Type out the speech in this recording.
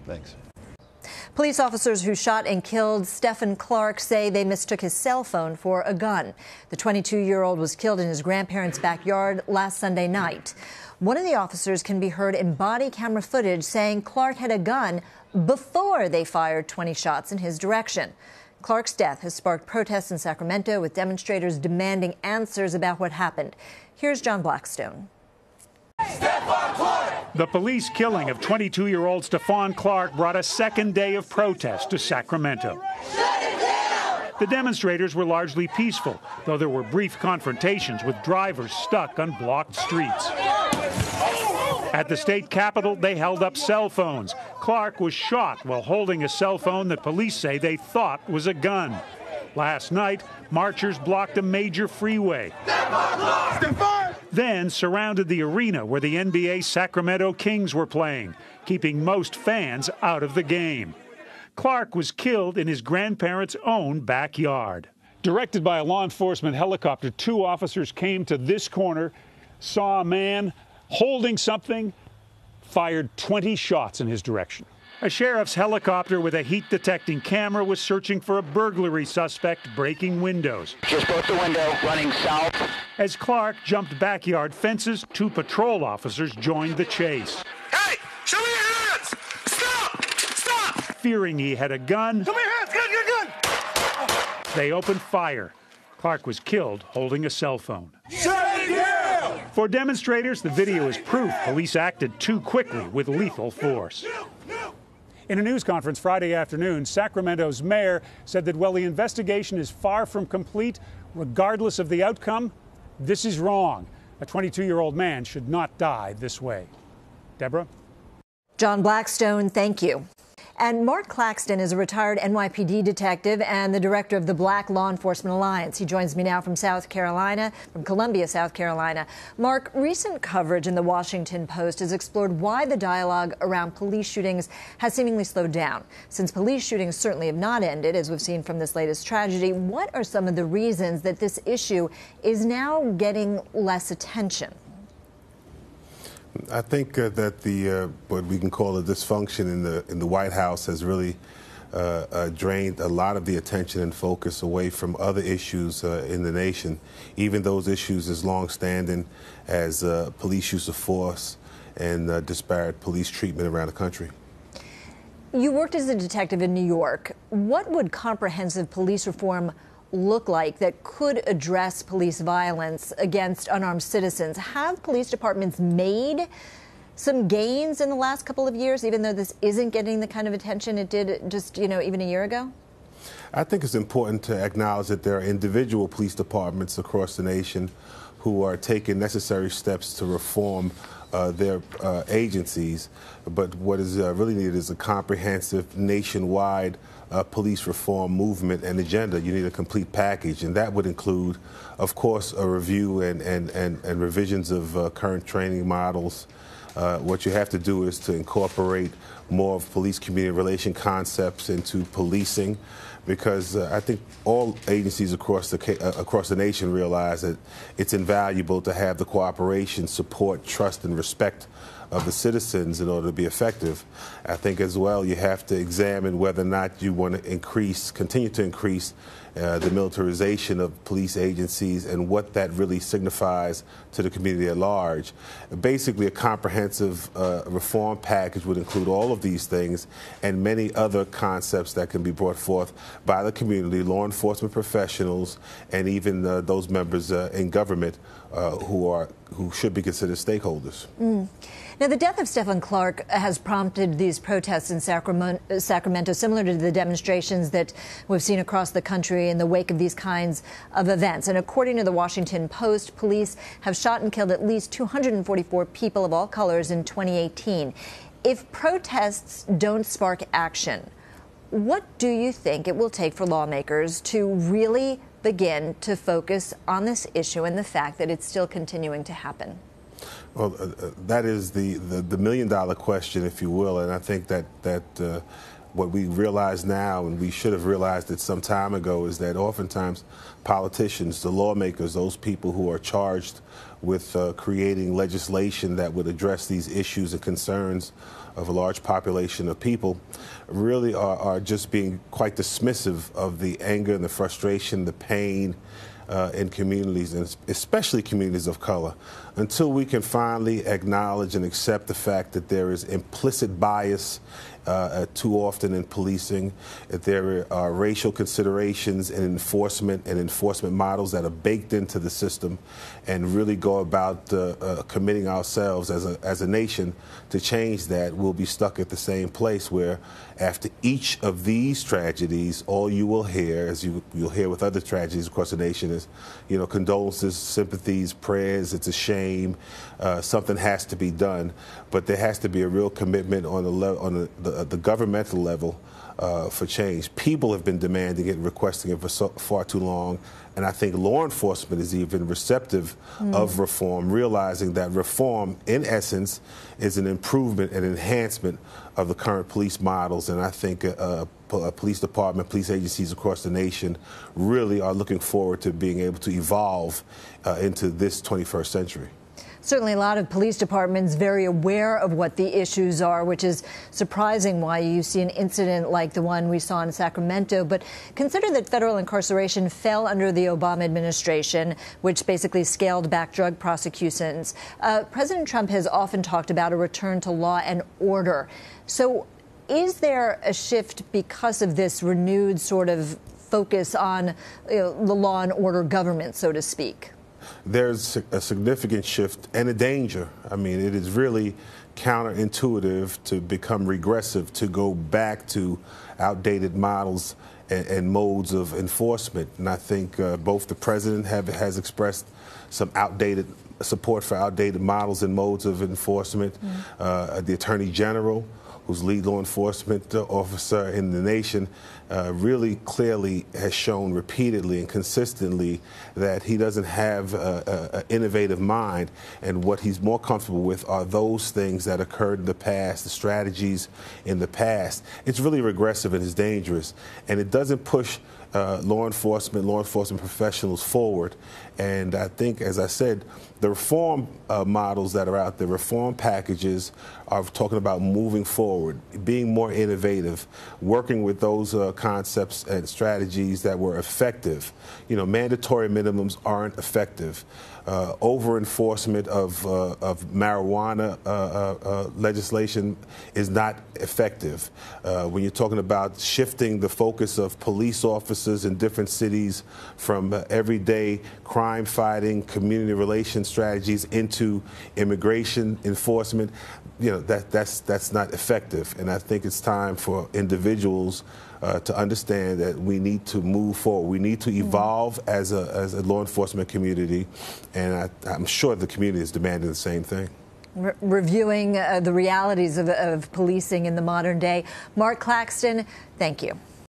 Thanks. Police officers who shot and killed Stephon Clark say they mistook his cell phone for a gun. The 22-year-old was killed in his grandparents' backyard last Sunday night. One of the officers can be heard in body camera footage saying Clark had a gun before they fired 20 shots in his direction. Clark's death has sparked protests in Sacramento, with demonstrators demanding answers about what happened. Here's John Blackstone. Stephon Clark! The police killing of 22-year-old Stephon Clark brought a second day of protest to Sacramento. Shut it down! The demonstrators were largely peaceful, though there were brief confrontations with drivers stuck on blocked streets. At the state capitol, they held up cell phones. Clark was shot while holding a cell phone that police say they thought was a gun. Last night, marchers blocked a major freeway. Then surrounded the arena where the NBA Sacramento Kings were playing, keeping most fans out of the game. Clark was killed in his grandparents' own backyard. Directed by a law enforcement helicopter, 2 officers came to this corner, saw a man holding something, fired 20 shots in his direction. A sheriff's helicopter with a heat-detecting camera was searching for a burglary suspect breaking windows. Just broke the window, running south. As Clark jumped backyard fences, 2 patrol officers joined the chase. Hey, show me your hands! Stop! Stop! Fearing he had a gun, Show me your hands! Gun! they opened fire. Clark was killed holding a cell phone. Shut it down! For demonstrators, the video is proof police acted too quickly with lethal force. In a news conference Friday afternoon, Sacramento's mayor said that while the investigation is far from complete, regardless of the outcome, this is wrong. A 22-year-old man should not die this way. Deborah? John Blackstone, thank you. And Marq Claxton is a retired NYPD detective and the director of the Black Law Enforcement Alliance. He joins me now from Columbia, South Carolina. Mark, recent coverage in the Washington Post has explored why the dialogue around police shootings has seemingly slowed down. Since police shootings certainly have not ended, as we've seen from this latest tragedy, what are some of the reasons that this issue is now getting less attention? I think that the what we can call a dysfunction in the White House has really drained a lot of the attention and focus away from other issues in the nation, even those issues as long-standing as police use of force and disparate police treatment around the country. You worked as a detective in New York. What would comprehensive police reform look like that could address police violence against unarmed citizens? Have police departments made some gains in the last couple of years, even though this isn't getting the kind of attention it did just, even a year ago? I think it's important to acknowledge that there are individual police departments across the nation who are taking necessary steps to reform their agencies. But what is really needed is a comprehensive nationwide police reform movement and agenda. You need a complete package, and that would include, of course, a review and revisions of current training models. What you have to do is to incorporate more of police-community relation concepts into policing, because I think all agencies across the nation realize that it's invaluable to have the cooperation, support, trust, and respect of the citizens in order to be effective. I think as well you have to examine whether or not you want to continue to increase the militarization of police agencies and what that really signifies to the community at large. Basically, a comprehensive reform package would include all of these things and many other concepts that can be brought forth by the community, law enforcement professionals, and even those members in government who should be considered stakeholders. Now, the death of Stephon Clark has prompted these protests in Sacramento, similar to the demonstrations that we've seen across the country in the wake of these kinds of events. And according to the Washington Post, police have shot and killed at least 244 people of all colors in 2018. If protests don't spark action, what do you think it will take for lawmakers to really begin to focus on this issue and the fact that it's still continuing to happen? Well, that is the million-dollar question, if you will, and I think that what we realize now, and we should have realized it some time ago, is that oftentimes politicians, the lawmakers, those people who are charged with creating legislation that would address these issues and concerns of a large population of people, really are just being quite dismissive of the anger and the frustration, the pain in communities, and especially communities of color, until we can finally acknowledge and accept the fact that there is implicit bias too often in policing, that there are racial considerations in enforcement and enforcement models that are baked into the system, and really go about committing ourselves as a nation to change that. We'll be stuck at the same place where after each of these tragedies, all you will hear, as you'll hear with other tragedies across the nation, is, you know, condolences, sympathies, prayers, it's a shame, something has to be done. But there has to be a real commitment on the governmental level for change. People have been demanding it, requesting it for far too long, and I think law enforcement is even receptive of reform, realizing that reform, in essence, is an improvement and enhancement of the current police models. And I think police department, police agencies across the nation really are looking forward to being able to evolve into this 21st century. Certainly a lot of police departments very aware of what the issues are, which is surprising why you see an incident like the one we saw in Sacramento. But consider that federal incarceration fell under the Obama administration, which basically scaled back drug prosecutions. President Trump has often talked about a return to law and order. So is there a shift because of this renewed sort of focus on the law and order government, so to speak? There's a significant shift and a danger. I mean, it is really counterintuitive to become regressive, to go back to outdated models and modes of enforcement. And I think both the president has expressed some outdated support for outdated models and modes of enforcement. The Attorney General, who's lead law enforcement officer in the nation, really clearly has shown repeatedly and consistently that he doesn't have an innovative mind, and what he's more comfortable with are those things that occurred in the past, the strategies in the past. It's really regressive and it's dangerous, and it doesn't push law enforcement professionals forward. And I think, as I said, the reform models that are out there, reform packages, are talking about moving forward, being more innovative, working with those concepts and strategies that were effective. You know, mandatory minimums aren't effective. Over-enforcement of marijuana legislation is not effective. When you're talking about shifting the focus of police officers in different cities from everyday crime fighting, community relations strategies into immigration enforcement, you know, that's not effective. And I think it's time for individuals to understand that we need to move forward. We need to evolve as a law enforcement community, and I'm sure the community is demanding the same thing. Reviewing the realities of policing in the modern day. Marq Claxton, thank you.